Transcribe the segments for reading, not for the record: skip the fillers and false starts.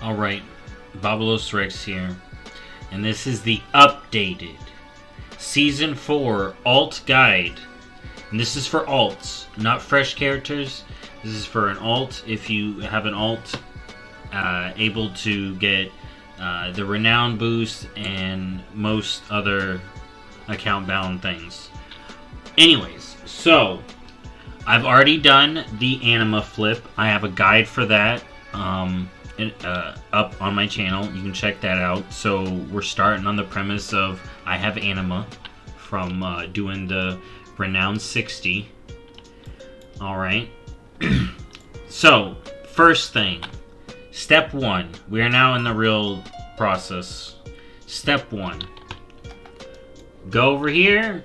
Alright, BobalosRex here, and this is the updated Season 4 alt guide. And this is for alts, not fresh characters. This is for an alt. If you have an alt, able to get the renown boost and most other account bound things. Anyways, so I've already done the anima flip. I have a guide for that up on my channel. You can check that out. So we're starting on the premise of I have anima from doing the renown 60. Alright. So, first thing. Step 1. We are now in the real process. Step 1. Go over here.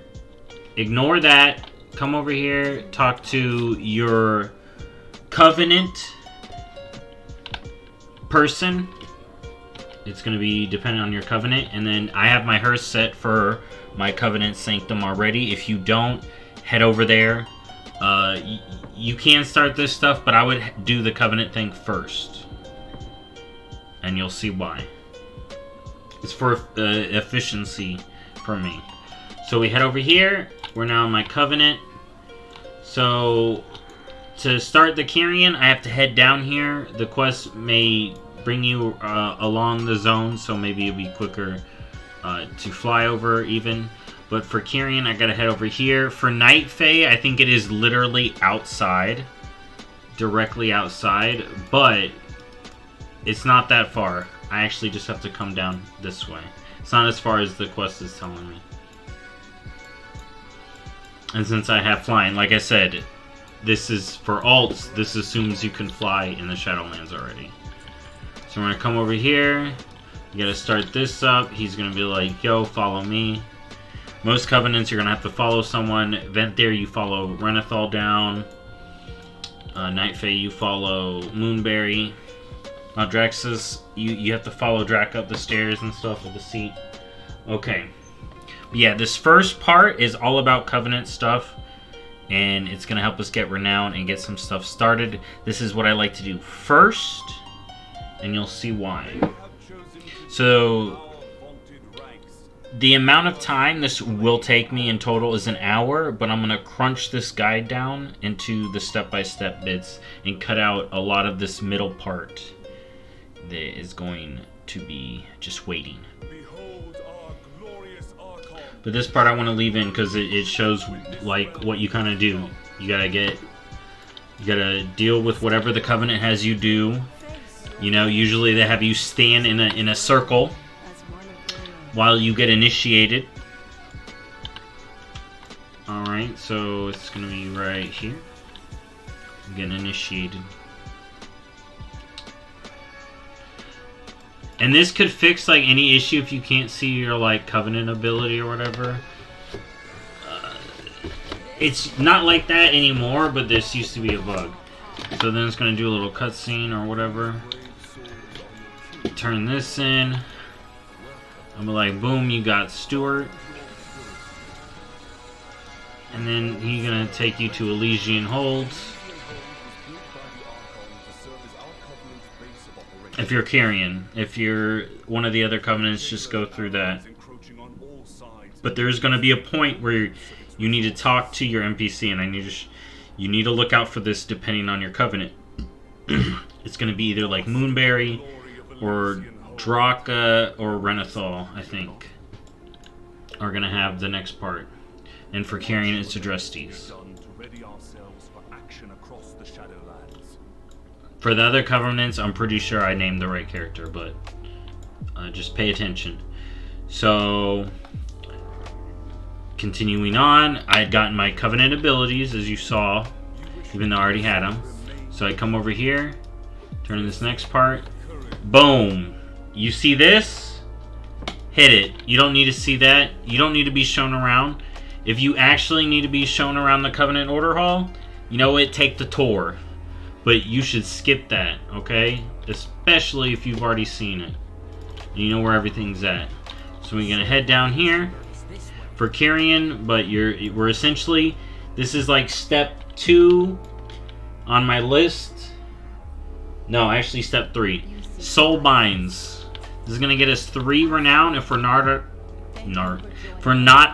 Ignore that. Come over here. Talk to your Covenant person. It's going to be dependent on your Covenant. And then I have my hearse set for my Covenant Sanctum already. If you don't, head over there. You can start this stuff, but I would do the Covenant thing first. And you'll see why. It's for efficiency for me. So we head over here. We're now in my Covenant. So to start the Kyrian, I have to head down here. The quest may bring you along the zone, so maybe it'll be quicker to fly over even. But for Kyrian, I gotta head over here. For Night Fae, I think it is literally outside. Directly outside. But it's not that far. I actually just have to come down this way. It's not as far as the quest is telling me. And since I have flying, like I said, this is for alts. This assumes you can fly in the Shadowlands already. So we're gonna come over here. You gotta start this up. He's gonna be like, yo, follow me. Most Covenants, you're gonna have to follow someone. Vent there, you follow Renethal down. Night Fae, you follow Moonberry. Draxus, you have to follow Drac up the stairs and stuff with the seat. Okay. But yeah, this first part is all about Covenant stuff. And it's gonna help us get renown and get some stuff started. This is what I like to do first. And you'll see why. So the amount of time this will take me in total is an hour, but I'm going to crunch this guide down into the step-by-step bits and cut out a lot of this middle part that is going to be just waiting. But this part I want to leave in because it shows like what you kind of do. You gotta deal with whatever the Covenant has you do. You know, usually they have you stand in a circle while you get initiated. Alright, so it's going to be right here. I'm getting initiated. And this could fix like any issue if you can't see your like Covenant ability or whatever. It's not like that anymore, but this used to be a bug. So then it's going to do a little cutscene or whatever. Turn this in. I'm like, boom, you got Stuart. And then he's gonna take you to Elysian Holds. If you're Kyrian. If you're one of the other Covenants, just go through that. But there's gonna be a point where you need to talk to your NPC, and you need to look out for this depending on your Covenant. It's gonna be either like Moonberry or Draka or Renethal, I think, are going to have the next part. And for Kyrian, it's Adrestes. For the other Covenants, I'm pretty sure I named the right character, but just pay attention. So, continuing on, I had gotten my Covenant abilities, as you saw, even though I already had them. So I come over here, turn in this next part, boom! You see this? Hit it. You don't need to see that. You don't need to be shown around. If you actually need to be shown around the Covenant Order Hall, you know what? Take the tour. But you should skip that, okay? Especially if you've already seen it. And you know where everything's at. So we're going to head down here for Kyrian, but we're essentially... This is like step 2 on my list. No, actually step 3. Soul Binds. This is going to get us 3 renown if we're not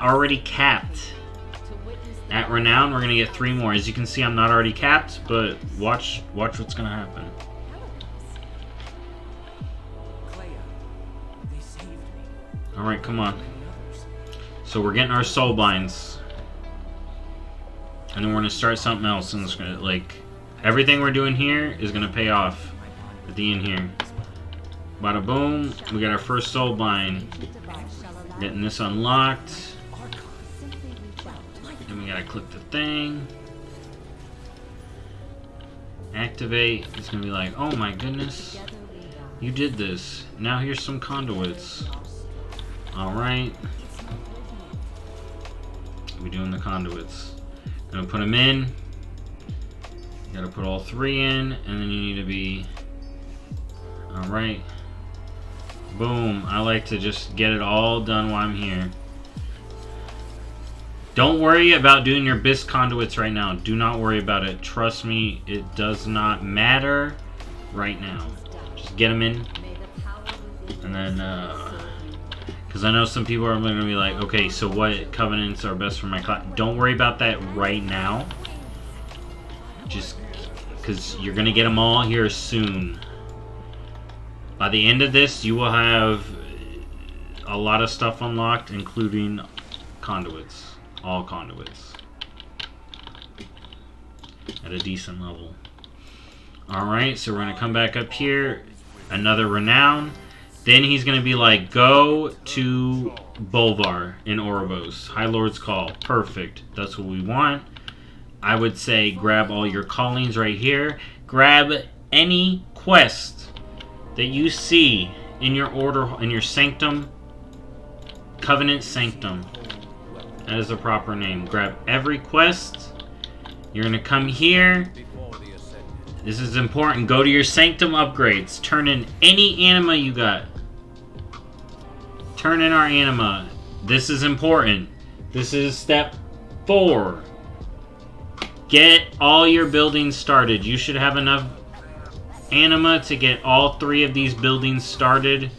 already capped. At renown, we're going to get 3 more. As you can see, I'm not already capped, but watch what's going to happen. Alright, come on. So we're getting our soul binds. And then we're going to start something else. And it's going to, like, everything we're doing here is going to pay off at the end here. Bada boom. We got our first soul bind. Getting this unlocked. Then we got to click the thing. Activate. It's going to be like, oh my goodness. You did this. Now here's some conduits. Alright. We're doing the conduits. Gonna put them in. You gotta put all 3 in, and then you need to be... Alright. Boom. I like to just get it all done while I'm here. Don't worry about doing your BIS conduits right now. Do not worry about it. Trust me, it does not matter right now. Just get them in. And then, because I know some people are going to be like, okay, so what covenants are best for my class? Don't worry about that right now. Just because you're going to get them all here soon. By the end of this, you will have a lot of stuff unlocked, including conduits. All conduits. At a decent level. Alright, so we're going to come back up here. Another renown. Then he's going to be like, go to Bolvar in Oribos. High Lord's Call. Perfect. That's what we want. I would say grab all your callings right here. Grab any quest that you see in your order, in your Sanctum. Covenant Sanctum. That is the proper name. Grab every quest. You're going to come here. This is important. Go to your Sanctum upgrades. Turn in any anima you got. Turn in our anima. This is important. This is step 4. Get all your buildings started. You should have enough anima to get all 3 of these buildings started.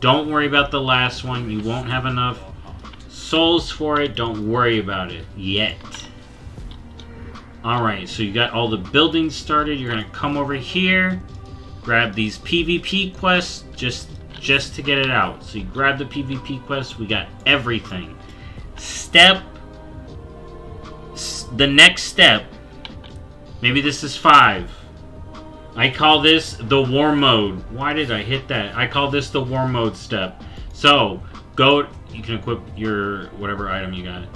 Don't worry about the last one. You won't have enough souls for it. Don't worry about it yet. Alright, so you got all the buildings started. You're going to come over here. Grab these PvP quests just to get it out. So you grab the PvP quests. We got everything. The next step. Maybe this is 5. I call this the war mode. Why did I hit that? I call this the war mode step. So, go. You can equip your whatever item you got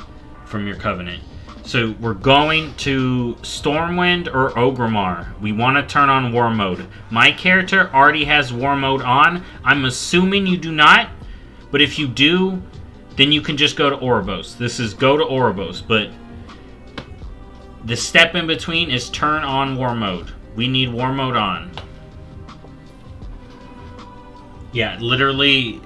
from your covenant. So we're going to Stormwind or Ogrimmar. We want to turn on War Mode. My character already has War Mode on. I'm assuming you do not. But if you do, then you can just go to Oribos. This is go to Oribos. But the step in between is turn on War Mode. We need War Mode on. Yeah, literally,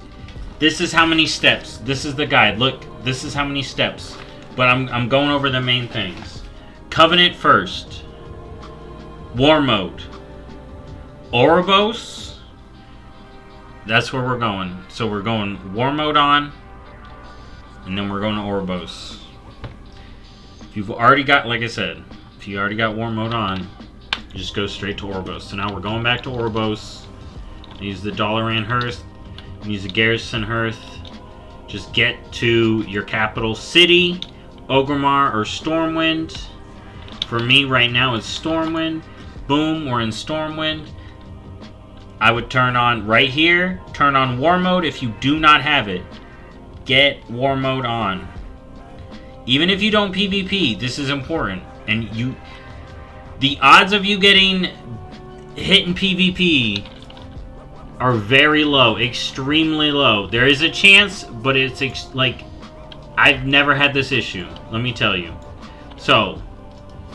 this is how many steps. This is the guide. Look, this is how many steps. But I'm going over the main things. Covenant first. War Mode. Oribos. That's where we're going. So we're going War Mode on. And then we're going to Oribos. If you've already got, like I said, if you already got War Mode on, you just go straight to Oribos. So now we're going back to Oribos. Use the Dalaran Hearth. Use the Garrison Hearth. Just get to your capital city. Ogrimmar or Stormwind. For me right now it's Stormwind. Boom, we're in Stormwind. I would turn on right here. Turn on War Mode if you do not have it. Get War Mode on. Even if you don't PvP, this is important. And the odds of you getting hit in PvP are very low. Extremely low. There is a chance, but it's like... I've never had this issue, let me tell you. So,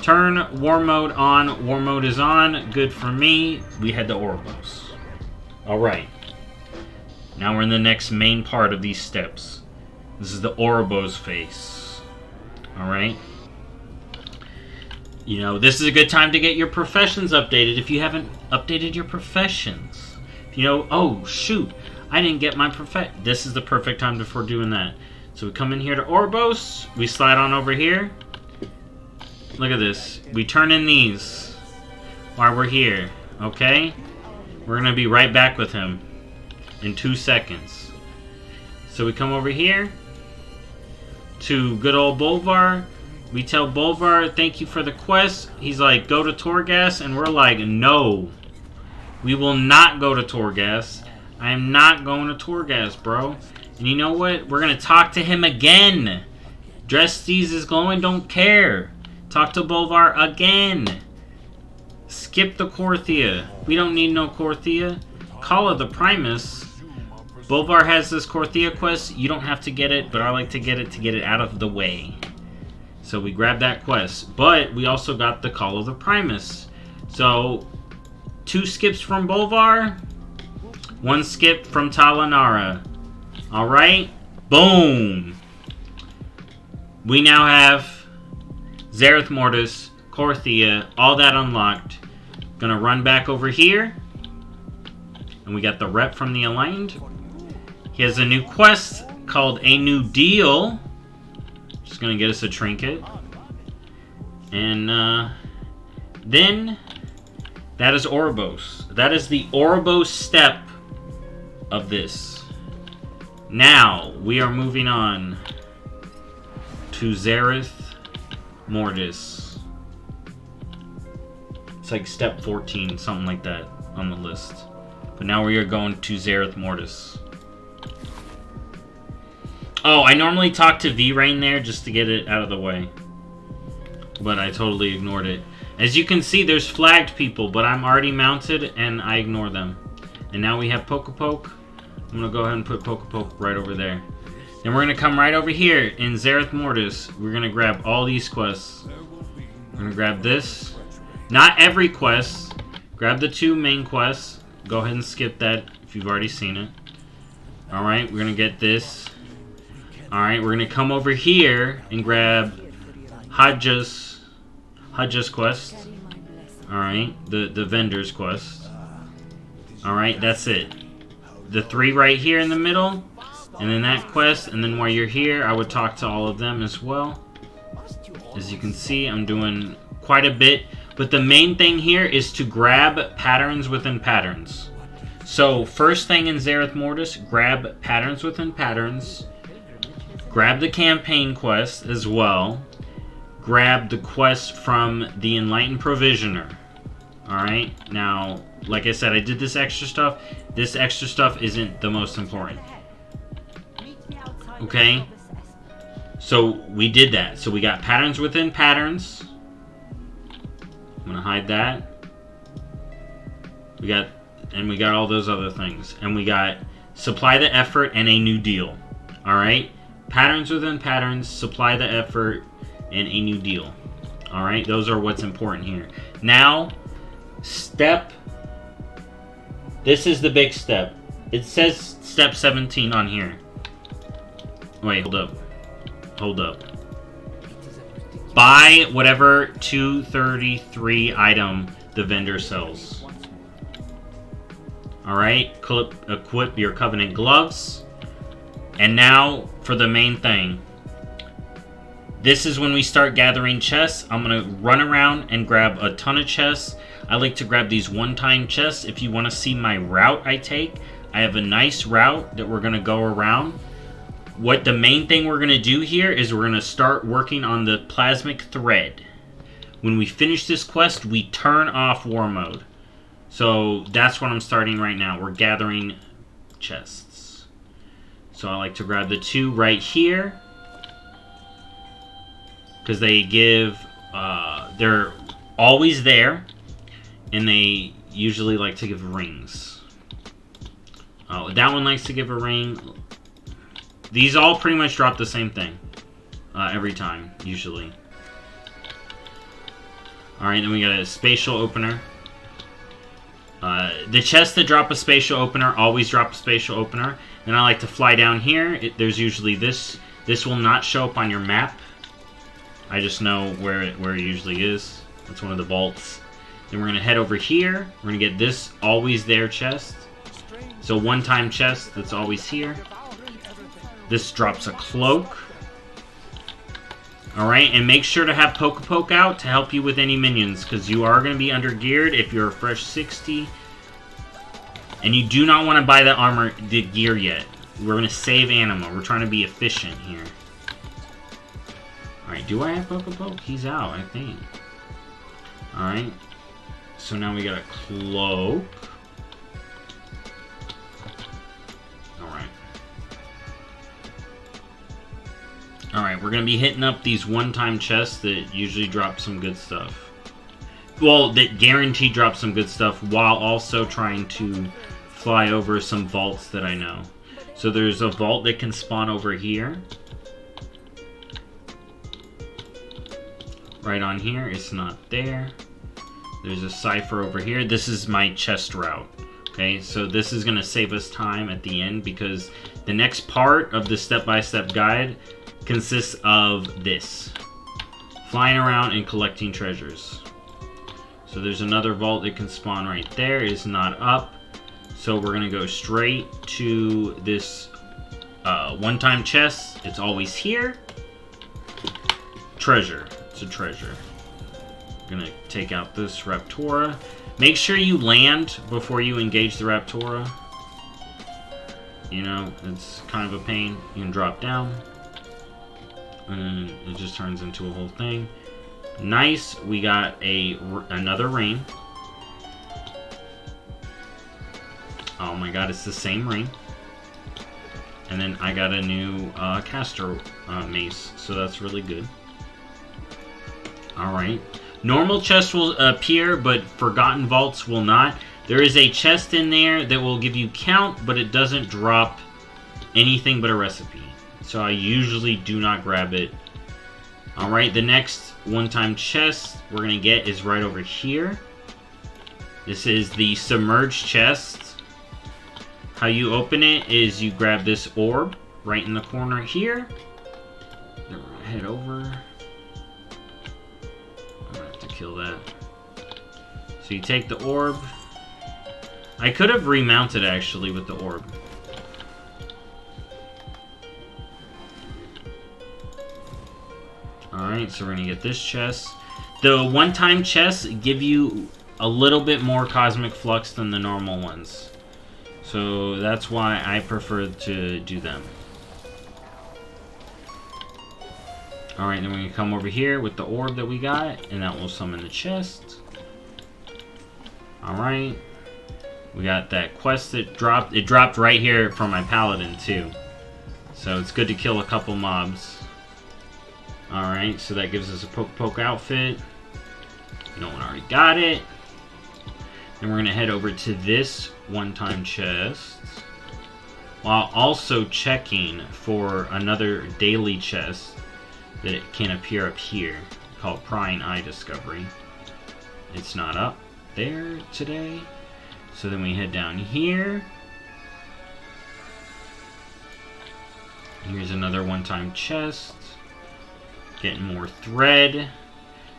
turn War Mode on. War Mode is on. Good for me. We head to Oribos. Alright. Now we're in the next main part of these steps. This is the Oribos phase. Alright. You know, this is a good time to get your professions updated if you haven't updated your professions. If you know, oh shoot, I didn't get my this is the perfect time for doing that. So we come in here to Oribos, we slide on over here. Look at this. We turn in these while we're here, okay? We're gonna be right back with him in 2 seconds. So we come over here to good old Bolvar. We tell Bolvar, thank you for the quest. He's like, go to Torghast, and we're like, no. We will not go to Torghast. I am not going to Torghast, bro. And you know what? We're going to talk to him again. Dresties is glowing, don't care. Talk to Bolvar again. Skip the Korthia. We don't need no Korthia. Call of the Primus. Bolvar has this Korthia quest. You don't have to get it, but I like to get it out of the way. So we grab that quest. But we also got the Call of the Primus. So 2 skips from Bolvar. 1 skip from Talanara. Alright? Boom! We now have Zereth Mortis, Korthia, all that unlocked. Gonna run back over here. And we got the rep from the Aligned. He has a new quest called A New Deal. Just gonna get us a trinket. And then that is Oribos. That is the Oribos step of this. Now we are moving on to Zereth Mortis. It's like step 14, something like that on the list. But now we are going to Zereth Mortis. Oh, I normally talk to V-Rain there just to get it out of the way. But I totally ignored it. As you can see, there's flagged people, but I'm already mounted and I ignore them. And now we have Pokepoke. I'm going to go ahead and put Pokepoke right over there. Then we're going to come right over here in Zereth Mortis. We're going to grab all these quests. We're going to grab this. Not every quest. Grab the 2 main quests. Go ahead and skip that if you've already seen it. Alright, we're going to get this. Alright, we're going to come over here and grab Hajja's quest. Alright, the vendor's quest. Alright, that's it. The 3 right here in the middle. And then that quest. And then while you're here, I would talk to all of them as well. As you can see, I'm doing quite a bit. But the main thing here is to grab patterns within patterns. So, first thing in Zereth Mortis, grab patterns within patterns. Grab the campaign quest as well. Grab the quest from the Enlightened Provisioner. Alright, now, like I said, I did this extra stuff. This extra stuff isn't the most important. Okay? So, we did that. So, we got patterns within patterns. I'm going to hide that. We got all those other things. And we got supply the effort and a new deal. Alright? Patterns within patterns, supply the effort, and a new deal. Alright? Those are what's important here. Now, this is the big step. It says step 17 on here. Wait, hold up. Buy whatever 233 item the vendor sells. Alright, equip your Covenant gloves. And now for the main thing. This is when we start gathering chests. I'm going to run around and grab a ton of chests. I like to grab these one-time chests. If you want to see my route I take, I have a nice route that we're going to go around. What the main thing we're going to do here is we're going to start working on the Plasmic Thread. When we finish this quest, we turn off War Mode. So that's what I'm starting right now. We're gathering chests. So I like to grab the 2 right here. Because they give, they're always there. And they usually like to give rings. Oh, that one likes to give a ring. These all pretty much drop the same thing. Every time, usually. Alright, then we got a spatial opener. The chests that drop a spatial opener always drop a spatial opener. And I like to fly down here. There's usually this. This will not show up on your map. I just know where it usually is. That's one of the vaults. Then we're going to head over here. We're going to get this always there chest. So one-time chest that's always here. This drops a cloak. Alright, and make sure to have Poke out to help you with any minions, because you are going to be under geared if you're a fresh 60. And you do not want to buy the gear yet. We're going to save Anima. We're trying to be efficient here. Alright, do I have Poke? He's out, I think. Alright. So now we got a cloak. Alright. Alright, we're going to be hitting up these one-time chests that usually drop some good stuff. Well, that guarantee drop some good stuff while also trying to fly over some vaults that I know. So there's a vault that can spawn over here. Right on here, it's not there. There's a cipher over here. This is my chest route. Okay, so this is going to save us time at the end because the next part of the step-by-step guide consists of this. Flying around and collecting treasures. So there's another vault that can spawn right there. It's not up. So we're going to go straight to this one-time chest. It's always here. Treasure. It's a treasure. Going to take out this Raptora. Make sure you land before you engage the Raptora. You know, it's kind of a pain. You can drop down. And it just turns into a whole thing. Nice. We got another ring. Oh my god, it's the same ring. And then I got a new caster mace, so that's really good. Alright. Normal chests will appear, but Forgotten Vaults will not. There is a chest in there that will give you count, but it doesn't drop anything but a recipe. So I usually do not grab it. Alright, the next one-time chest we're going to get is right over here. This is the Submerged chest. How you open it is you grab this orb right in the corner here. Then we're going to head over. I'm going to have to kill that. So you take the orb. I could have remounted actually with the orb. Alright, so we're going to get this chest. The one-time chests give you a little bit more cosmic flux than the normal ones. So that's why I prefer to do them. Alright, then we're going to come over here with the orb that we got, and that will summon the chest. Alright. We got that quest that dropped. It dropped right here from my paladin too. So it's good to kill a couple mobs. Alright, so that gives us a Poke outfit. No one already got it. Then we're going to head over to this one-time chest. While also checking for another daily chest that it can appear up here. Called Prying Eye Discovery. It's not up there today. So then we head down here. Here's another one-time chest. Getting more thread.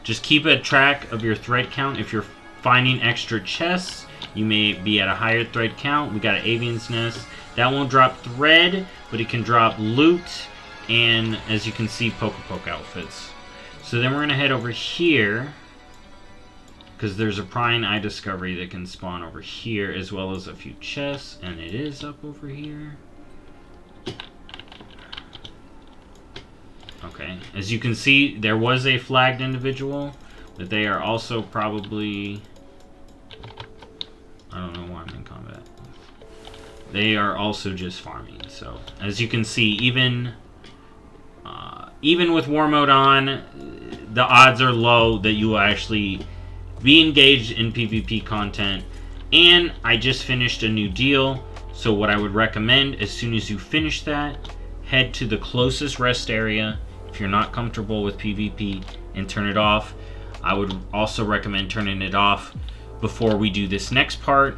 Just keep a track of your thread count. If you're finding extra chests, you may be at a higher thread count. We got an Avian's Nest. That won't drop thread, but it can drop loot and, as you can see, Poke outfits. So then we're going to head over here because there's a Prying Eye Discovery that can spawn over here as well as a few chests, and it is up over here. Okay, as you can see, there was a flagged individual, but they are also probably... I don't know why I'm in combat. They are also just farming. So, as you can see, even with war mode on, the odds are low that you will actually be engaged in PvP content. And I just finished a new deal, so what I would recommend, as soon as you finish that, head to the closest rest area if you're not comfortable with PvP and turn it off. I would also recommend turning it off before we do this next part,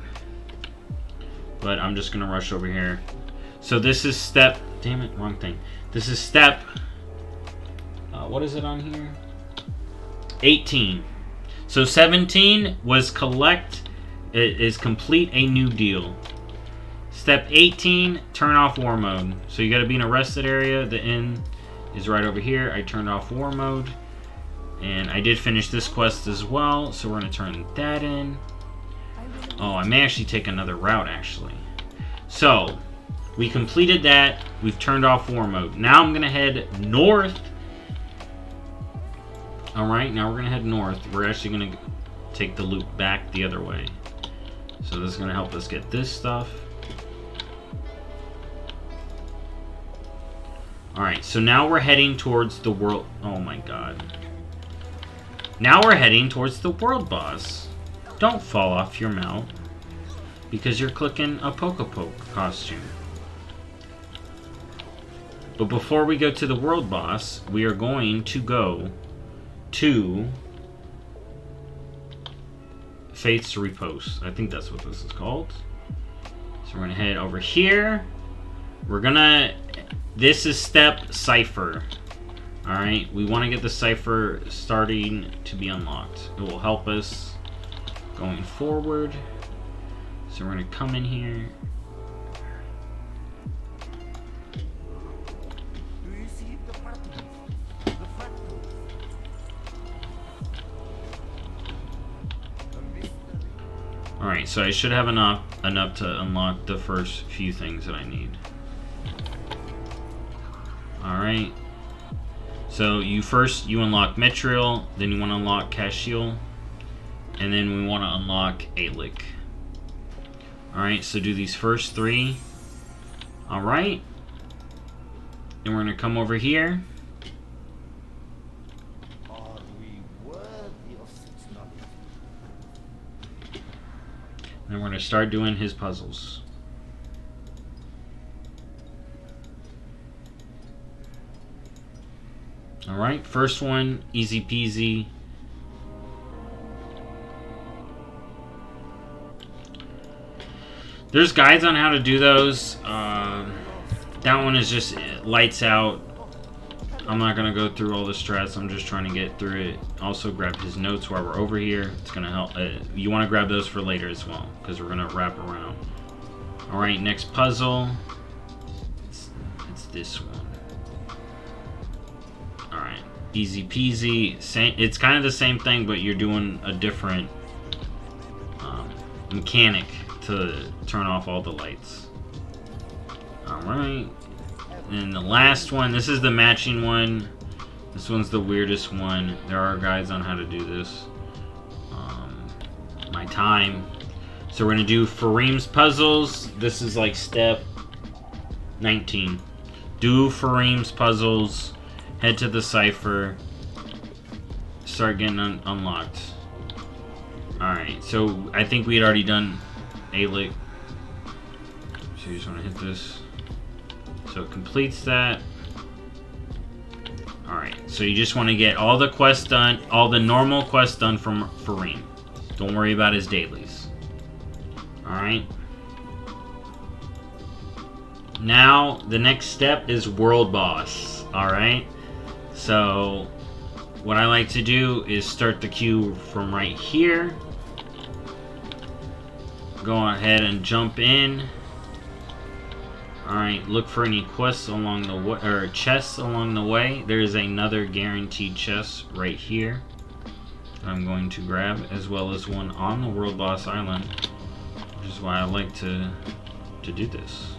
but I'm just gonna rush over here. So this is step, damn it, wrong thing. This is step, what is it on here? 18. So 17 was collect. It is complete a new deal. Step 18, turn off war mode. So you got to be in a rested area. The inn is right over here. I turned off war mode. And I did finish this quest as well. So we're going to turn that in. Oh, I may actually take another route, actually. So, we completed that. We've turned off war mode. Now I'm going to head north. Alright, now we're going to head north. We're actually going to take the loop back the other way. So this is going to help us get this stuff. Alright, so now we're heading towards the world... Oh my god. Now we're heading towards the world boss. Don't fall off your mount because you're clicking a Poke costume. But before we go to the world boss, we are going to go to Faith's Repost. I think that's what this is called. So we're going to head over here. We're going to... This is step Cipher. Alright, we want to get the Cipher starting to be unlocked. It will help us going forward. So we're going to come in here. Alright, so I should have enough to unlock the first few things that I need. Alright. So you unlock Metriel, then you want to unlock Cashiel, and then we want to unlock Aelic. Alright, so do these first three. Alright. Then we're going to come over here. And we're going to start doing his puzzles. Alright, first one, easy peasy. There's guides on how to do those. That one is just lights out. I'm not going to go through all the strats. I'm just trying to get through it. Also grab his notes while we're over here. It's going to help. You want to grab those for later as well, because we're going to wrap around. Alright, next puzzle. It's this one. Alright, easy peasy. It's kind of the same thing, but you're doing a different mechanic to turn off all the lights. Alright. And the last one, this is the matching one. This one's the weirdest one. There are guides on how to do this. My time. So we're going to do Fareem's puzzles. This is like step 19. Do Fareem's puzzles. Head to the Cipher. Start getting unlocked. Alright, so I think we had already done Aelic. So you just want to hit this. So it completes that. Alright, so you just want to get all the quests done, all the normal quests done from Fareem. Don't worry about his dailies. Alright. Now, the next step is World Boss. Alright. So, what I like to do is start the queue from right here. Go ahead and jump in. Alright, look for any quests along the way, or chests along the way. There is another guaranteed chest right here that I'm going to grab, as well as one on the World Boss Island, which is why I like to do this.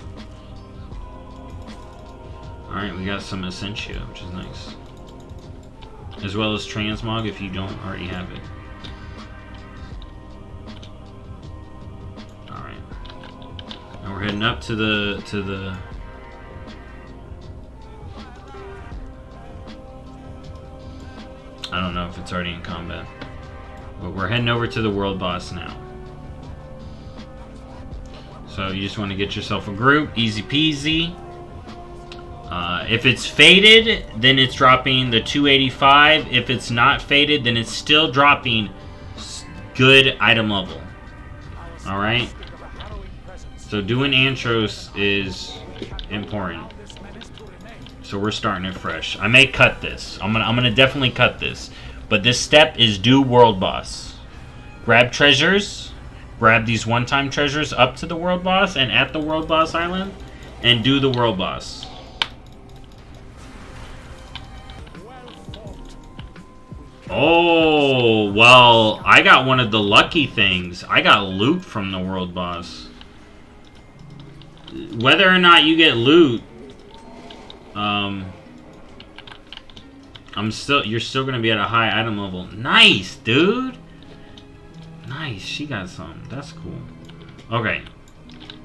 Alright, we got some Essentia, which is nice. As well as Transmog if you don't already have it. Now we're heading up to the I don't know if it's already in combat, but we're heading over to the world boss now. So you just want to get yourself a group, easy peasy. If it's faded, then it's dropping the 285. If it's not faded, then it's still dropping good item level. Alright? So doing Antros is important. So we're starting it fresh. I may cut this. I'm gonna definitely cut this. But this step is do world boss. Grab treasures. Grab these one-time treasures up to the world boss and at the world boss island. And do the world boss. Oh, well, I got one of the lucky things. I got loot from the world boss. Whether or not you get loot, you're still gonna be at a high item level. Nice, dude. Nice, she got some. That's cool. Okay,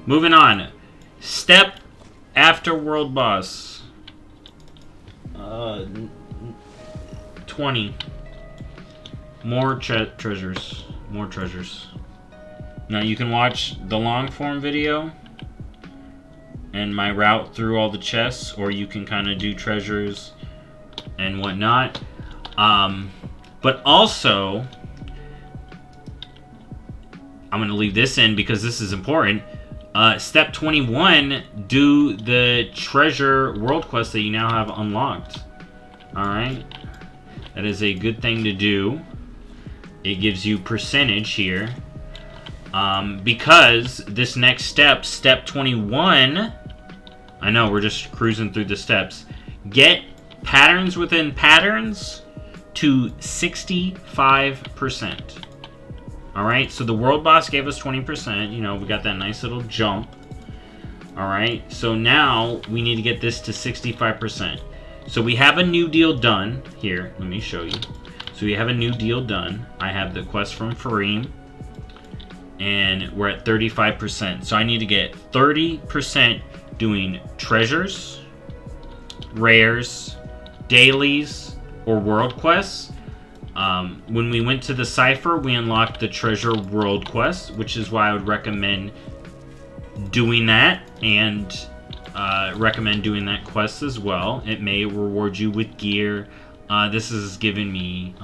moving on. Step after world boss. 20. More treasures. More treasures. Now you can watch the long form video and my route through all the chests, or you can kind of do treasures and whatnot. But also, I'm going to leave this in because this is important. Step 21, do the treasure world quest that you now have unlocked. Alright? That is a good thing to do. It gives you percentage here. Because this next step, step 21, I know we're just cruising through the steps. Get patterns within patterns to 65%. Alright, so the world boss gave us 20%. You know, we got that nice little jump. Alright, so now we need to get this to 65%. So we have a new deal done. Here, let me show you. So we have a new deal done. I have the quest from Fareem. And we're at 35%. So I need to get 30% doing treasures, rares, dailies, or world quests. When we went to the Cypher, we unlocked the treasure world quest, which is why I would recommend doing that, and recommend doing that quest as well. It may reward you with gear. This is giving me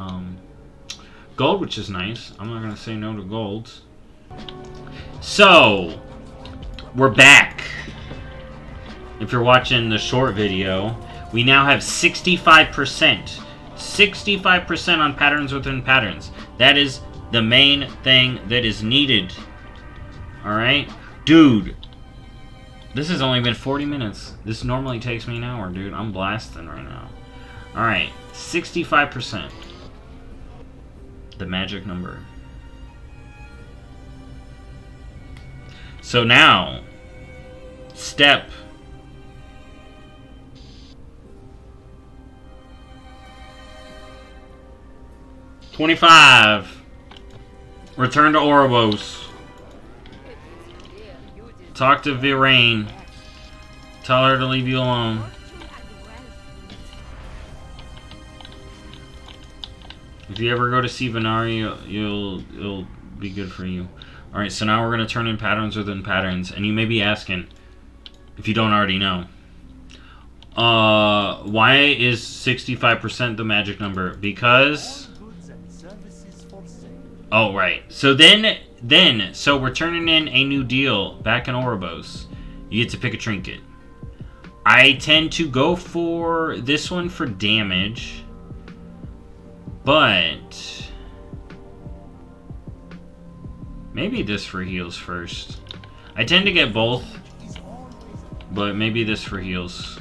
gold, which is nice. I'm not going to say no to gold. So, we're back. If you're watching the short video, we now have 65%. 65% on patterns within patterns. That is the main thing that is needed. Alright? Dude, this has only been 40 minutes. This normally takes me an hour, dude. I'm blasting right now. Alright, 65%. The magic number. So now, step 25. Return to Oribos. Talk to Virain. Tell her to leave you alone. If you ever go to see Venari, it'll be good for you. Alright, so now we're going to turn in patterns within patterns. And you may be asking, if you don't already know, why is 65% the magic number? Because... Oh, right. So so we're turning in a new deal back in Oribos. You get to pick a trinket. I tend to go for this one for damage, but maybe this for heals first. I tend to get both, but maybe this for heals.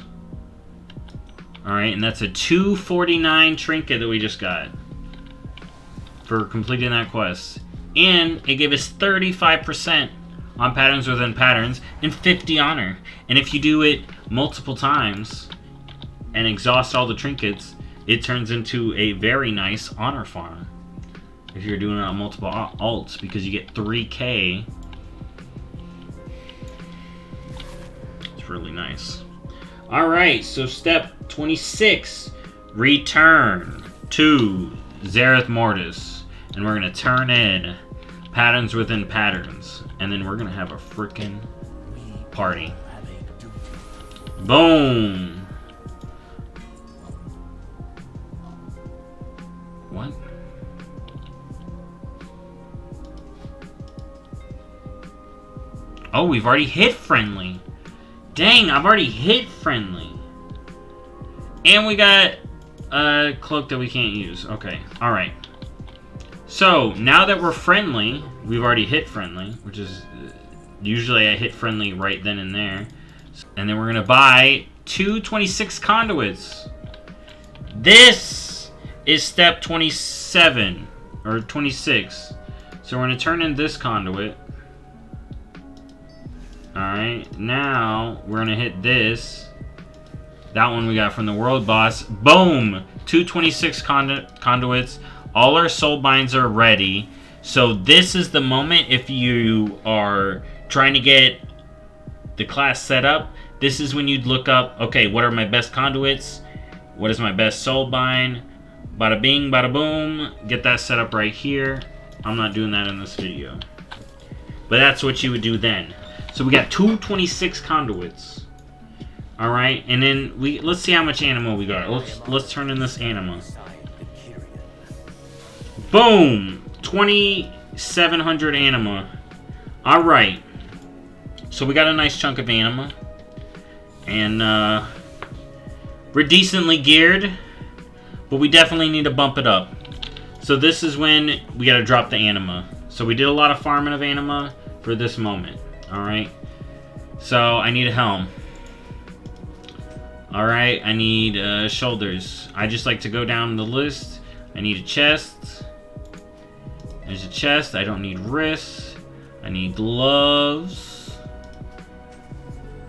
Alright, and that's a 249 trinket that we just got for completing that quest. And it gave us 35% on patterns within patterns and 50 honor. And if you do it multiple times and exhaust all the trinkets, it turns into a very nice honor farm. If you're doing it on multiple alts, because you get 3k. It's really nice. Alright, so step 26. Return to Zereth Mortis. And we're going to turn in patterns within patterns. And then we're going to have a freaking party. Boom! What? Oh, we've already hit friendly. Dang, I've already hit friendly. And we got a cloak that we can't use. Okay, alright. So, now that we're friendly, we've already hit friendly, which is... usually I hit friendly right then and there. And then we're going to buy 226 conduits. This is step 27, or 26. So we're going to turn in this conduit. Alright, now we're going to hit this. That one we got from the world boss. Boom! 226 conduits. All our soul binds are ready. So this is the moment if you are trying to get the class set up. This is when you'd look up, okay, what are my best conduits? What is my best soul bind? Bada bing, bada boom. Get that set up right here. I'm not doing that in this video. But that's what you would do then. So we got 226 conduits. Alright, and then let's see how much anima we got. Let's turn in this anima. Boom! 2,700 anima. Alright. So we got a nice chunk of anima. And we're decently geared. But we definitely need to bump it up. So this is when we gotta drop the anima. So we did a lot of farming of anima for this moment. Alright. So I need a helm. Alright, I need shoulders. I just like to go down the list. I need a chest. There's a chest. I don't need wrists. I need gloves.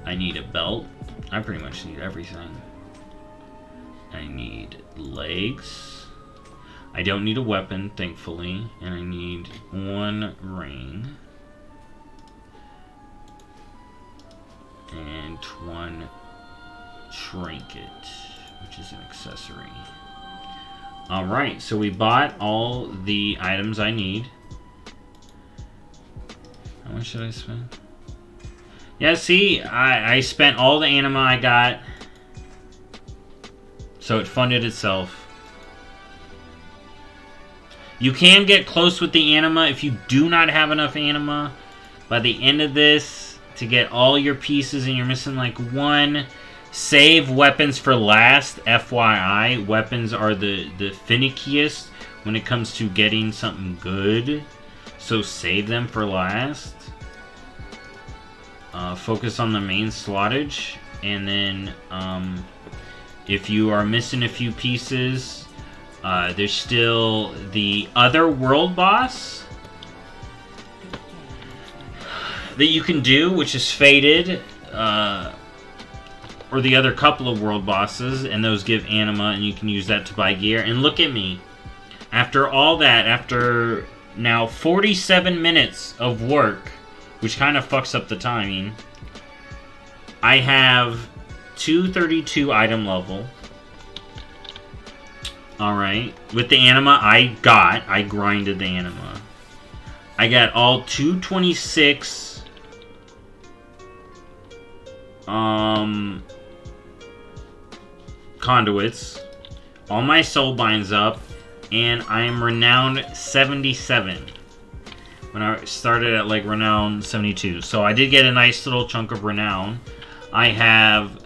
I need a belt. I pretty much need everything. I need legs. I don't need a weapon, thankfully. And I need one ring. And one trinket, which is an accessory. Alright, so we bought all the items I need. How much should I spend? Yeah, see, I spent all the anima I got. So it funded itself. You can get close with the anima if you do not have enough anima. By the end of this, to get all your pieces and you're missing like one... Save weapons for last, FYI. Weapons are the finickiest when it comes to getting something good. So save them for last. Focus on the main slottage. And then if you are missing a few pieces, there's still the other world boss that you can do, which is Fated. Or the other couple of world bosses, and those give anima, and you can use that to buy gear. And look at me. After all that, after now 47 minutes of work, which kind of fucks up the timing, I have 232 item level. Alright. With the anima I grinded the anima. I got all 226 conduits, all my soul binds up, and I am renowned 77 when I started at like renown 72. So I did get a nice little chunk of renown. I have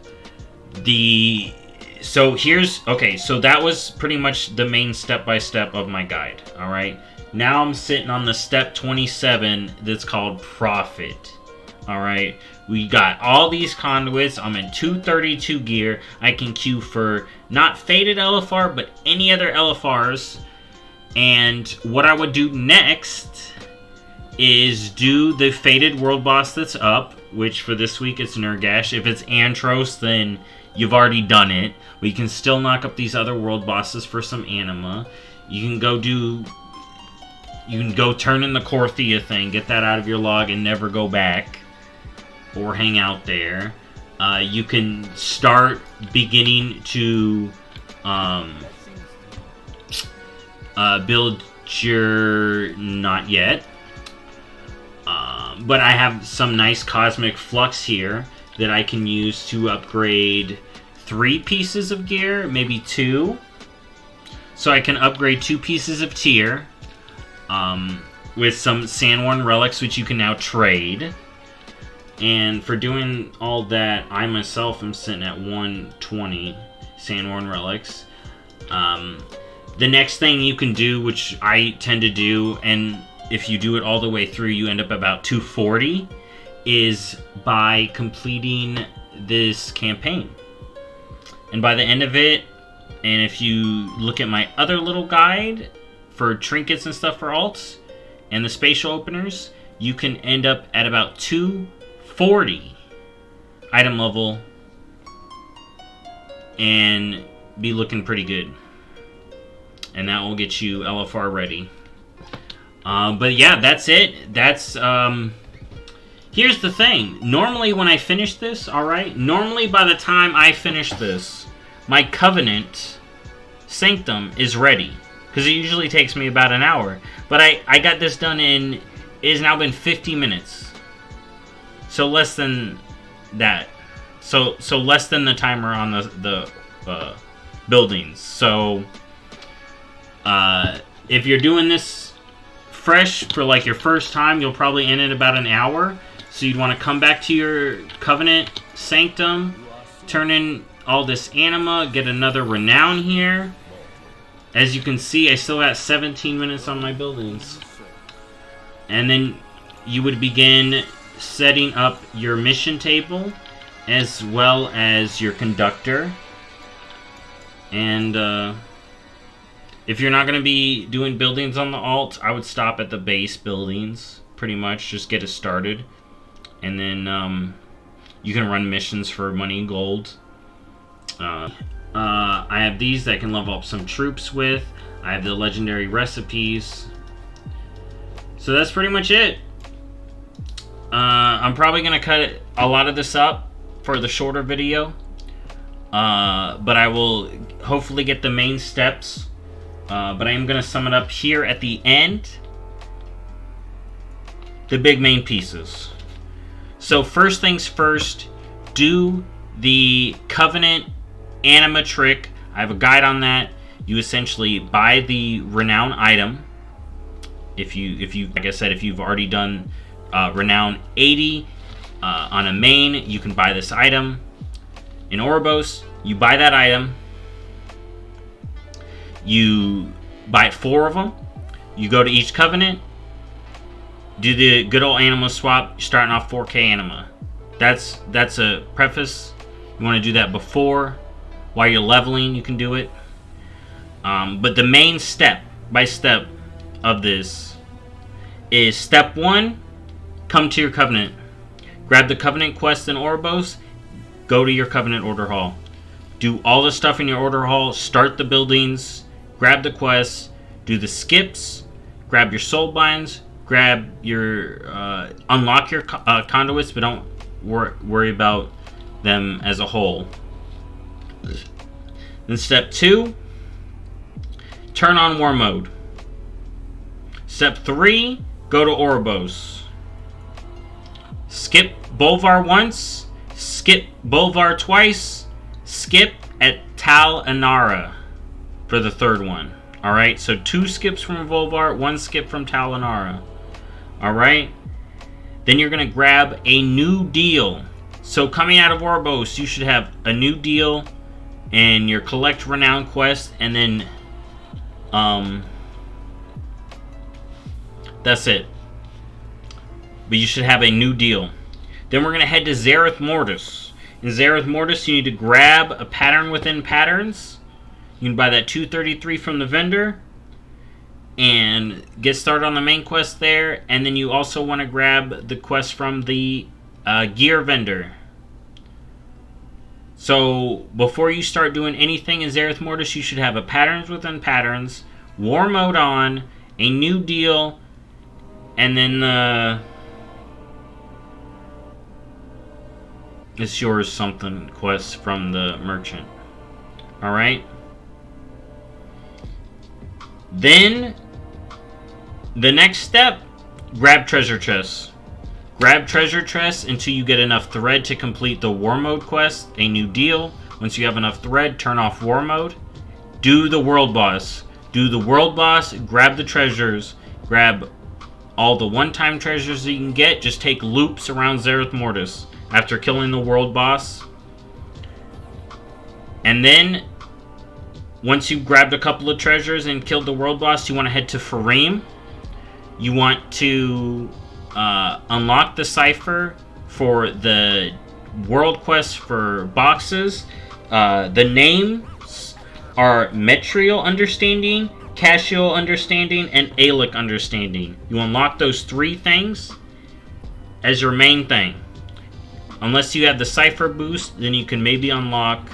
the so that was pretty much the main step-by-step of my guide. Alright, now I'm sitting on the step 27 that's called profit. Alright, we got all these conduits. I'm in 232 gear. I can queue for not Fated LFR, but any other LFRs. And what I would do next is do the Fated world boss that's up, which for this week it's Nergash. If it's Antros, then you've already done it. We can still knock up these other world bosses for some anima. You can go turn in the Korthia thing, get that out of your log, and never go back. Or hang out there. You can start beginning to build your... Not yet. But I have some nice cosmic flux here that I can use to upgrade 3 pieces of gear, maybe 2. So I can upgrade 2 pieces of tier with some Sandworn relics, which you can now trade. And for doing all that, I myself am sitting at 120 Sandworn relics. The next thing you can do, which I tend to do, and if you do it all the way through, you end up about 240, is by completing this campaign. And by the end of it, and if you look at my other little guide for trinkets and stuff for alts and the spatial openers, you can end up at about 240 item level and be looking pretty good. And that will get you LFR ready. But yeah, that's it. That's, here's the thing. Normally when I finish this, alright, normally by the time I finish this, my Covenant Sanctum is ready. Because it usually takes me about an hour. But I got this done in, it has now been 50 minutes. So less than that. So less than the timer on the buildings. So, if you're doing this fresh for like your first time, you'll probably end in about an hour. So you'd want to come back to your Covenant Sanctum, turn in all this anima, get another renown here. As you can see, I still got 17 minutes on my buildings. And then you would begin setting up your mission table as well as your conductor. And if you're not going to be doing buildings on the alt, I would stop at the base buildings, pretty much. Just get it started. And then you can run missions for money and gold. I have these that I can level up some troops with. I have the legendary recipes. So that's pretty much it. I'm probably going to cut a lot of this up for the shorter video. But I will hopefully get the main steps. But I am going to sum it up here at the end. The big main pieces. So first things first, do the Covenant Anima trick. I have a guide on that. You essentially buy the renown item. If you like I said, if you've already done renown 80 on a main, you can buy this item. In Oribos, you buy that item. You buy 4 of them. You go to each Covenant. Do the good old anima swap. You're starting off 4K anima. That's a preface. You want to do that before. While you're leveling, you can do it. But the main step by step of this is step 1. Come to your Covenant. Grab the Covenant quest in Oribos. Go to your Covenant order hall. Do all the stuff in your order hall. Start the buildings. Grab the quests. Do the skips. Grab your soul binds. Grab your unlock your conduits, but don't worry about them as a whole. Then step 2, turn on war mode. Step 3, go to Oribos. Skip Bolvar once, skip Bolvar twice, skip at Tal Inara for the third one. Alright, so 2 skips from Bolvar, 1 skip from Tal Inara. Alright, then you're going to grab a new deal. So coming out of Oribos, you should have a new deal and your collect renown quest, and then that's it. But you should have a new deal. Then we're going to head to Zereth Mortis. In Zereth Mortis, you need to grab a pattern within patterns. You can buy that 233 from the vendor and get started on the main quest there. And then you also want to grab the quest from the gear vendor. So before you start doing anything in Zereth Mortis, you should have a patterns within patterns, war mode on, a new deal, and then the it's yours something quest from the merchant. Alright? Then the next step, grab treasure chests. Grab treasure chests until you get enough thread to complete the war mode quest, a new deal. Once you have enough thread, turn off war mode. Do the world boss. Do the world boss, grab the treasures, grab all the one-time treasures that you can get. Just take loops around Zereth Mortis after killing the world boss. And then once you grabbed a couple of treasures and killed the world boss, you want to head to Farim. You want to unlock the cipher for the world quest for boxes. The names are Metrial Understanding, Cashial Understanding, and Alic Understanding. You unlock those 3 things as your main thing. Unless you have the cipher boost, then you can maybe unlock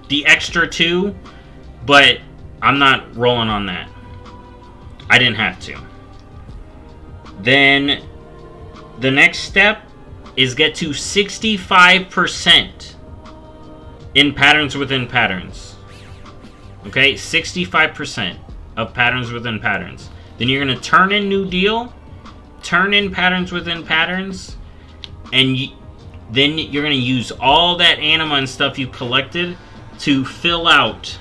the extra 2, but I'm not rolling on that. I didn't have to. Then the next step is get to 65% in patterns within patterns. Okay, 65% of patterns within patterns. Then you're going to turn in New Deal, turn in patterns within patterns, and then you're going to use all that anima and stuff you collected to fill out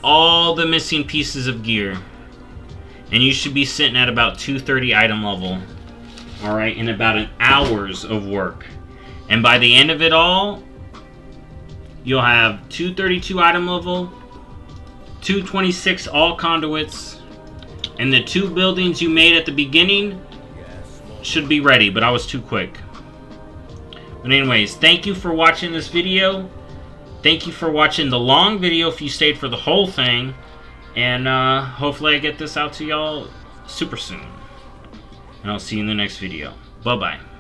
all the missing pieces of gear. And you should be sitting at about 230 item level. Alright, in about an hour's of work. And by the end of it all, you'll have 232 item level, 226 all conduits, and the 2 buildings you made at the beginning should be ready, but I was too quick. But anyways, thank you for watching this video. Thank you for watching the long video if you stayed for the whole thing. And hopefully I get this out to y'all super soon. And I'll see you in the next video. Bye-bye.